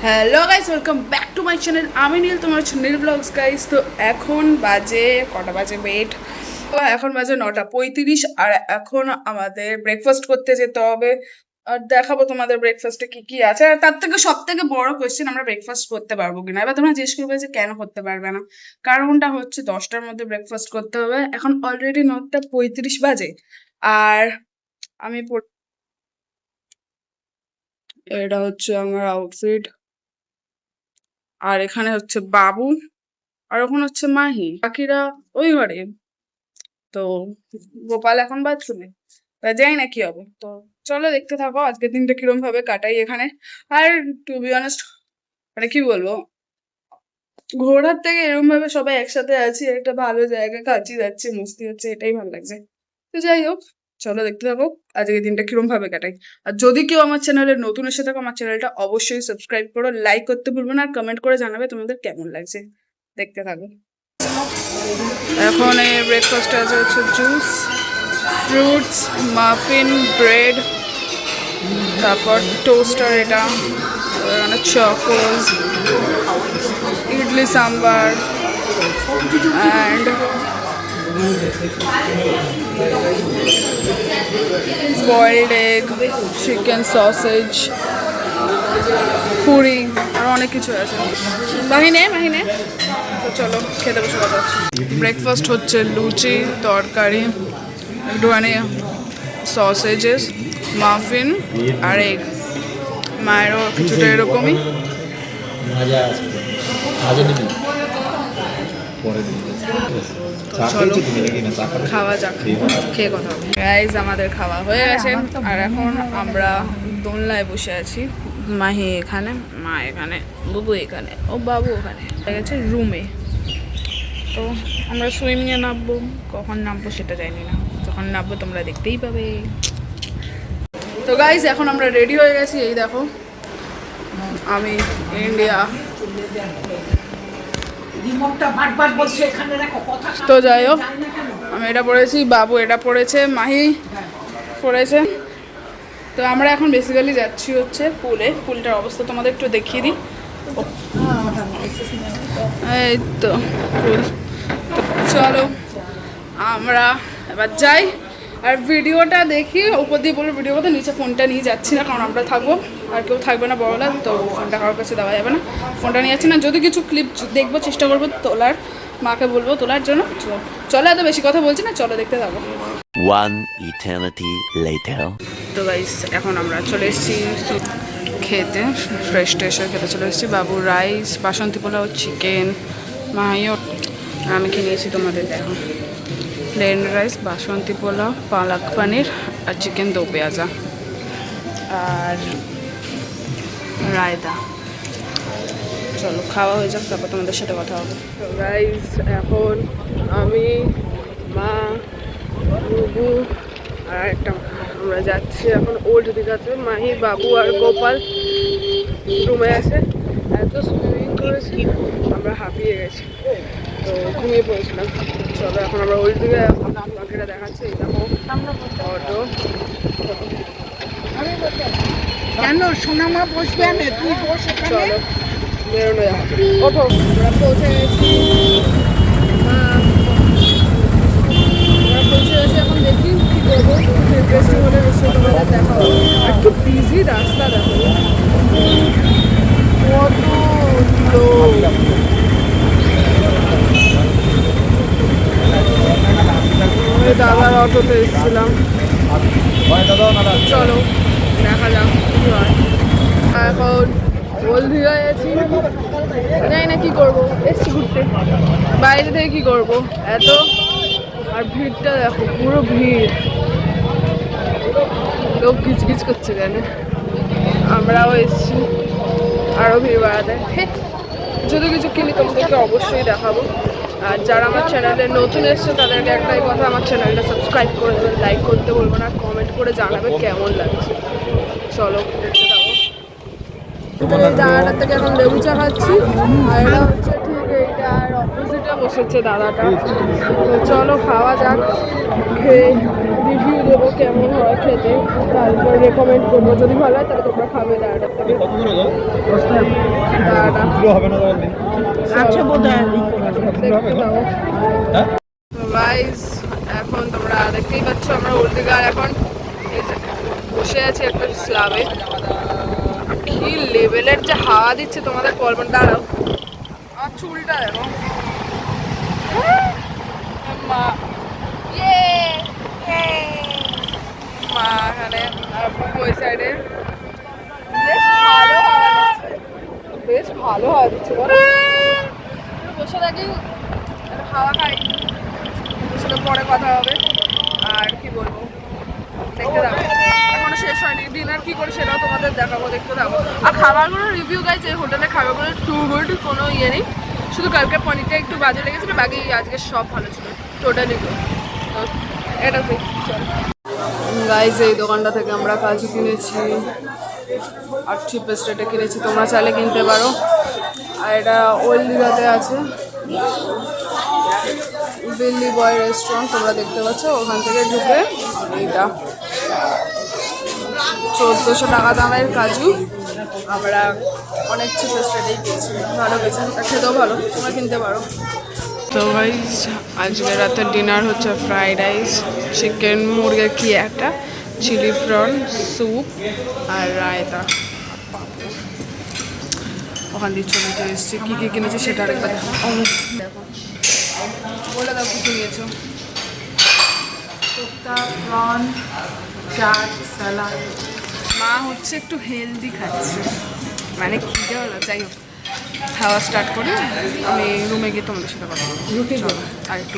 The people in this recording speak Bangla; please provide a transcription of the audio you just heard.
Hello guys, welcome back to my channel. আমি নীল, তোমার হচ্ছে নীল ব্লগস গাইস। তো এখন বাজে কটা বাজে ওয়েট, এখন বাজে 9:35। আর এখন আমাদের ব্রেকফাস্ট করতে যেতে হবে। আর দেখাবো তোমাদের ব্রেকফাস্টে কি কি আছে। আর তার থেকে সব থেকে বড় কোয়েশ্চেন, আমরা ব্রেকফাস্ট করতে পারবো কিনা। এবার তোমরা জিজ্ঞেস করবে যে কেন করতে পারবে না। কারণটা হচ্ছে 10টার মধ্যে ব্রেকফাস্ট করতে হবে। এখন অলরেডি 9:35 বাজে। আর আমি এটা হচ্ছে আমার আউটফিট। আর এখানে হচ্ছে বাবু, আর ওখানে হচ্ছে মাহি, বাকিরা ওই ঘরে। তো গোপাল এখন বাথরুমে। জানি না কি হবে। তো চলো দেখতে থাকো আজকের দিনটা কিরম ভাবে কাটাই এখানে। আর টু বি অনেস্ট, মানে কি বলবো, ঘোরার থেকে এরকম ভাবে সবাই একসাথে আছি, একটা ভালো জায়গা, কাছে যাচ্ছে, মস্তি হচ্ছে, এটাই ভালো লাগছে। তো যাই হোক, চলো দেখতে থাকো আজকের দিনটা কিরম ভাবে কাটাই। আর যদি কেউ আমার চ্যানেলে নতুন এসে থাকো, আমার চ্যানেলটা অবশ্যই সাবস্ক্রাইব করো, লাইক করতে ভুলবে না, আর কমেন্ট করে জানাবে তোমাদের কেমন লাগছে। দেখতে থাকো। এখন এই ব্রেকফাস্টে আছে হচ্ছে জুস, ফ্রুটস, মাফিন, ব্রেড, তারপর টোস্টার, এটা এখানে chocos, idli sambar, and boiled egg, chicken sausage, puri, আর অনেক কিছু আছে। মাহিনে মাহিনে, তো চলো খেতে বসে কথা হচ্ছে। ব্রেকফাস্ট হচ্ছে লুচি, তরকারি, একটুখানি সসেজেস, মাফিন আর এগ। মায়েরও কিছুটা এরকমই। চলো খাওয়া যাক, খেয়ে কথা হবে। গাইজ আমাদের খাওয়া হয়ে গেছে, আর এখন আমরা দোলনায় বসে আছি। মাহি এখানে, মা এখানে, বুবু এখানে, ও বাবু ওখানে গেছে রুমে। তো আমরা সুইমিংয়ে নামবো, কখন নামবো সেটা জানি না, যখন নামবো তোমরা দেখতেই পাবে। তো গাইজ এখন আমরা রেডি হয়ে গেছি, এই দেখো আমি ইন্ডিয়া। তো যাই হোক, আমি এটা পড়েছি, বাবু এটা পড়েছে, মাহি পড়েছে। তো আমরা এখন বেসিক্যালি যাচ্ছি হচ্ছে পুলে। পুলটার অবস্থা তোমাদের একটু দেখিয়ে দিই। এই তো পুল। চলো আমরা এবার যাই, আর ভিডিওটা দেখি। উপর দিয়ে বলবো ভিডিও করতে, নিচে ফোনটা নিয়ে যাচ্ছি না, কারণ আমরা থাকবো, আর কেউ থাকবে না বড়লা, তো ফোনটা কারোর কাছে দেওয়া যাবে না। ফোনটা নিয়ে যাচ্ছি না, যদি কিছু ক্লিপ দেখবো চেষ্টা করবো তোলার, মাকে বলবো তোলার জন্য। চলো এত বেশি কথা বলছি না, চলো দেখতে থাকো। One eternity later. তো গাইস এখন আমরা চলে এসেছি খেতে, ফ্রেশ ট্রেশ খেতে চলে এসেছি। বাবু রাইস, বাসন্তী পোলাও, চিকেন, মাহিও, আমি খেয়ে নিয়েছি, তোমাদের দেখো। প্লেন রাইস, বাসন্তী পোলাও, পালক পনির, আর চিকেন দো পেঁয়াজা, আর রায়তা। চলো খাওয়া হয়ে যাক, তারপর তোমাদের সাথে কথা হবে। তো রাইস এখন আমি, মা, বুবু আর একটা, আমরা যাচ্ছি এখন ওল্ড দীঘাতে। মাহি, বাবু আর গোপাল রুমে আছে। এত সুইমিং করেছি আমরা, হাঁপিয়ে গেছি, তো ঘুমিয়ে পড়েছিলাম। চলো এখন আমরা ওল্ড দীঘা, বাকিটা দেখাচ্ছি। এই দেখো অটো। কেন সোনামা বসবে না, তুই বস। চলো বেরোনো যাক, ওঠো। আমরা পৌঁছে গেছি, আমরা পৌঁছে গেছি। এখন দেখি কী করবো, ইন্টারেস্টিং হলে নিশ্চয়ই তোমাদের দেখা হবে। আর একটু বিজি রাস্তা দেখো, কত লোক। দাদার অটোতে এসেছিলাম। চলো দেখা যাক কি হয়। এখন ওল্ড দীঘায় আছি, জানি না কি করবো, এসছি ঘুরতে, বাইরে থেকে কি করবো এত। আর ভিড়টা দেখো, পুরো ভিড়, লোক গিজগিজ করছে কেন। আমরাও এসছি, আরও ভিড় বাড়াতে। যদি কিছু কিনি তোমাদেরকে অবশ্যই দেখাবো। আর যারা আমার চ্যানেলে নতুন এসছে তাদেরকে একটাই কথা, আমার চ্যানেলটা সাবস্ক্রাইব করে দেবেন, লাইক করতে বলবো না, কমেন্ট করে জানাবে কেমন লাগছে। চলো দেখতে থাকো। দাদাটার থেকে এখন লেবু চা খাচ্ছি, আর এটা হচ্ছে ঠিক এইটার অপোজিটে বসেছে দাদাটা। তো চলো খাওয়া যাক, খেয়ে রিভিউ দেবো কেমন হয় খেতে, তারপর রেকমেন্ড করবো। যদি ভালো হয় তাহলে তোমরা খাবে দাদাটার থেকে। আচ্ছা বোধ হয় গাইস এখন তোমরা দেখতেই পাচ্ছ আমরা উল্দিকে আর এখন এই যে বসে আছি একটা স্ল্যাবে। কি লেভেলের যে হাওয়া দিচ্ছে তোমাদের কল্পনা, দাঁড়াও আর চুলটা দেখো মা, মা এখানে আর ওই সাইডে বেশ ভালো হাওয়া দিচ্ছে বলো। বসে থাকি হাওয়া খাই, সাথে পরে কথা হবে। আর কি বলবো, দেখতে থাকো, এখনো শেষ হয়নি। ডিনার কি করে সেটাও তোমাদের দেখাবো, দেখতে থাকো। আর খাবারগুলোর রিভিউ গাইজ, এই হোটেলের খাবারগুলো টু গুড, কোনো ইয়ে নেই। শুধু কালকে পনিরটা একটু বাজে লেগেছিলো, বাকি আজকে সব ভালো ছিল, টোটালি গুড। তো এটা চল গাইজ, এই দোকানটা থেকে আমরা কাজু কিনেছি আর চিপেস্ট রেটে কিনেছি, তোমরা চাইলে কিনতে পারো। আর এটা ওল্ড দীঘাতে আছে, দিল্লি বয় রেস্টুরেন্ট, তোমরা দেখতে পাচ্ছ। ওখান থেকে ঢুকে এইটা 1400 টাকা দামের কাজু আমরা অনেক চিপেস্ট রেটেই পেয়েছি, ভালো পেয়েছি, খেতেও ভালো, তোমরা কিনতে পারো। তো গাইস আজকে রাতে ডিনার হচ্ছে ফ্রাইড রাইস, চিকেন, মুরগির কি একটা, চিলি প্রন, স্যুপ আর রায়তা। ওখান দিয়ে চলে এসেছি, কী কী কিনেছি সেটা আরেকবার দেখো। দেখো বলে দাও কী কিনেছো। Kofta, prawn, chaat, salad. মা হচ্ছে একটু হেলদি খাচ্ছে, মানে খিদে হলো, যাই হোক খাওয়া স্টার্ট করে আমি রুমে গিয়ে তোমাদের সাথে কথা বলবো। আর একটু